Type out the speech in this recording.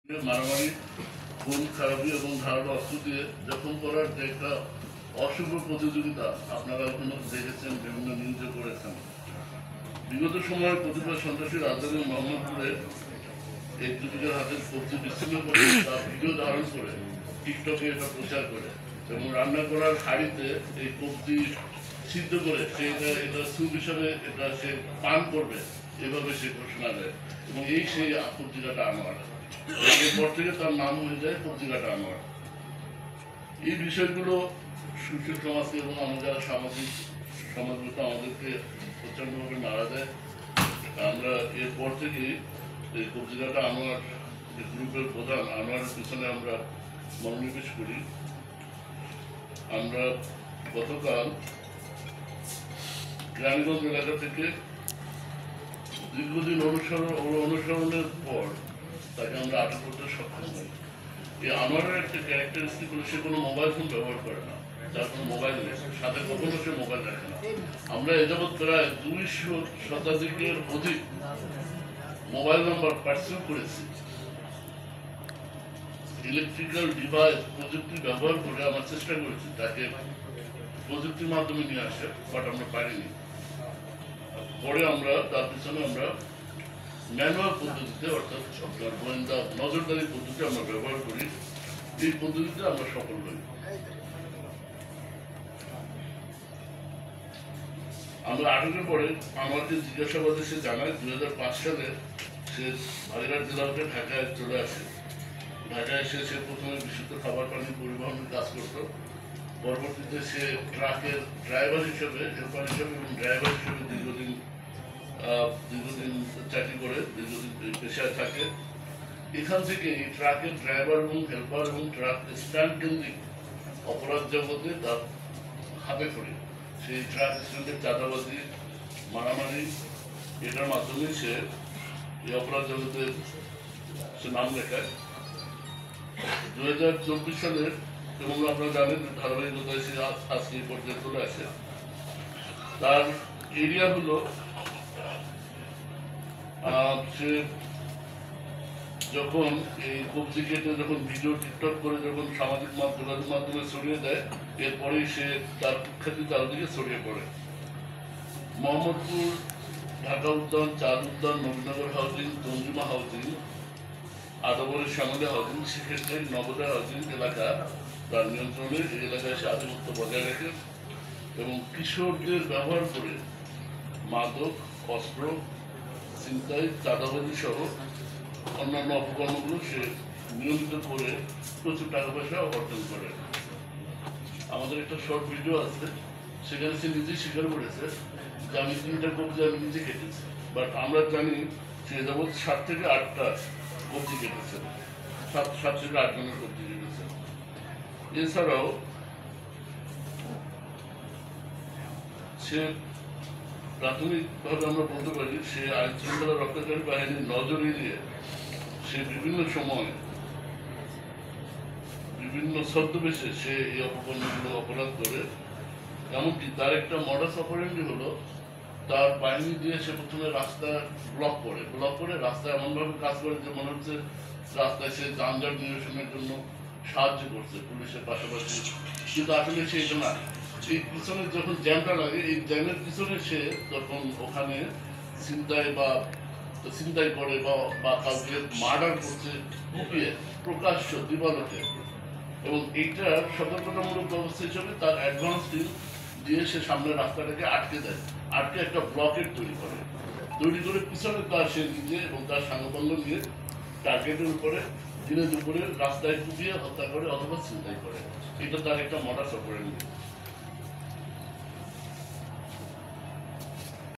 মারামারি, খুন খারাপি এবং ধারালো অস্ত্র দিয়ে জখম করার যে একটা অশুভ প্রতিযোগিতা আপনারা এখনো দেখেছেন, বিভিন্ন নিউজে করেছেন। বিগত সময়ে কতিপয় সন্ত্রাসী রাজধানী মোহাম্মদপুরে এই যুবকের হাতে কবজি বিচ্ছিন্ন করে তার ভিডিও ধারণ করে টিকটকে এটা প্রচার করে এবং রান্না করার হাঁড়িতে এই কবজি সিদ্ধ করে সে এটা স্যুপ হিসাবে এটা সে পান করবে, এভাবে সে ঘোষণা দেয় এবং এই সেই কবজিকাটা আনোয়ার। এরপর থেকে তার নাম হয়ে যায় কবজিকাটা আনোয়ার। এই বিষয়গুলো সুশীল সমাজকে এবং আমাদের যারা সামাজিক সমাজগুলো আমাদেরকে প্রচণ্ডভাবে নাড়া দেয়। আমরা এরপর থেকেই এই কবজিকাটা আনোয়ার গ্রুপের প্রধান আনোয়ারের পিছনে আমরা মনোনিবেশ করি। আমরা গতকাল গ্রামগঞ্জ এলাকা থেকে দীর্ঘদিন অনুসরণের পর তাকে আমরা আটক করতে সক্ষম হই। এই আনোয়ারের একটা ক্যারেক্টারিস্টিক হলো সে কোনো মোবাইল ফোন ব্যবহার করে না, যার কোনো মোবাইল নেই, সাথে কখনো সে মোবাইল রাখে না। আমরা এ যাবৎ প্রায় 200 শতাধিকের অধিক মোবাইল নাম্বার পার্সেল করেছি। ইলেকট্রিক্যাল ডিভাইস প্রযুক্তি ব্যবহার করে আমরা চেষ্টা করেছি তাকে প্রযুক্তির মাধ্যমে নিয়ে আসে, বাট আমরা পারিনি। পরে আমরা তার পিছনে আমরা ম্যানুয়াল পদ্ধতিতে অর্থাৎ আপনার গোয়েন্দা নজরদারি পদ্ধতি আমরা ব্যবহার করি। এই পদ্ধতিতে আমরা সফল হই। আমরা আটকের পরে আমাকে জিজ্ঞাসাবাদে সে জানায় 2005 সালে সে বাগেরহাট জেলা থেকে ঢাকায় চলে আসে। ঢাকায় এসে সে প্রথমে বিশুদ্ধ খাবার পানি পরিবহনের কাজ করত। পরবর্তীতে সে ট্রাকের ড্রাইভার হিসেবে, হেল্পার হিসেবে এবং ড্রাইভার হিসেবে দীর্ঘদিন চাকরি করে, দীর্ঘদিন পেশায় থাকে। এখান থেকে এই ট্রাকের ড্রাইভার এবং হেল্পার এবং ট্রাক স্ট্যান্ড কেন্দ্রিক অপরাধ জগতে তার হাতে পড়ে। সেই ট্রাক স্ট্যান্ডের চাঁদাবাজি, মারামারি, এটার মাধ্যমে সে এই অপরাধ জগতে সে নাম লেখায়। 2024 সালের এবং আপনারা জানেন ধারাবাহিকতায় সে আজকে এই পর্যায়ে চলে আসে। তার এরিয়া হলো সে যখন এই কবজি কেটে যখন ভিডিও টিকটক করে যখন সামাজিক যোগাযোগ মাধ্যমে ছড়িয়ে দেয়, এরপরেই সে তার কুখ্যাতি চারদিকে ছড়িয়ে পড়ে। মোহাম্মদপুর, ঢাকা উদ্যান, চাঁদ উদ্যান, নবীনগর হাউজিং, তঞ্জিমা হাউজিং, আদাবরের শ্যামলী হাউজিং, সেক্ষেত্রে নবোদয় হাউজিং এলাকা তার নিয়ন্ত্রণে। এই এলাকায় সে আধিপত্য বজায় রাখে এবং কিশোরদের ব্যবহার করে মাদক, অস্ত্র, ছিনতাই, চাঁদাবাজি সহ অন্যান্য অপকর্মগুলো সে নিয়মিত করে প্রচুর টাকা পয়সা অর্জন করে। আমাদের একটা শর্ট ভিডিও আছে, সেখানে সে নিজেই স্বীকার করেছে যে আমি 3টা কবজি আমি নিজে কেটেছি। বাট আমরা জানি সে যাবৎ 7 থেকে 8টা কবজি কেটেছে, 7 থেকে 8 জনের কবজি কেটেছে। এছাড়াও সে প্রাথমিকভাবে আমরা বলতে পারি সে আইন শৃঙ্খলা রক্ষাকারী বাহিনীর নজর এড়িয়ে সে বিভিন্ন সময় বিভিন্ন ছদ্মবেশে সে এই অপকর্মগুলো অপরাধ করে। এমনকি তার একটা মডাস অপারেন্ডি হলো তার বাহিনী দিয়ে সে প্রথমে রাস্তা ব্লক করে রাস্তায় এমনভাবে কাজ করে যে মনে হচ্ছে রাস্তায় সে যানজট নিরসনের জন্য সাহায্য করছে পুলিশের পাশাপাশি, কিন্তু আসলে সে এটা না। এই পিছনে যখন জ্যামটা লাগে, এই জ্যামের পিছনে সে যখন ওখানে ছিনতাই করে বা কাউকে মার্ডার করছে কুপিয়ে প্রকাশ্য দিবালোকে, এবং এইটার সতর্কতামূলক ব্যবস্থা হিসেবে তার অ্যাডভান্স টিম দিয়ে সে সামনের রাস্তাটাকে আটকে দেয়, আটকে একটা ব্লকেট তৈরি করে পিছনে তার সে নিজে এবং তার সাংবাদিক নিয়ে টার্গেটের উপরে দিনে দুপুরে রাস্তায় কুপিয়ে হত্যা করে অথবা ছিনতাই করে। এটা তার একটা মডাস অপারেন্ডি।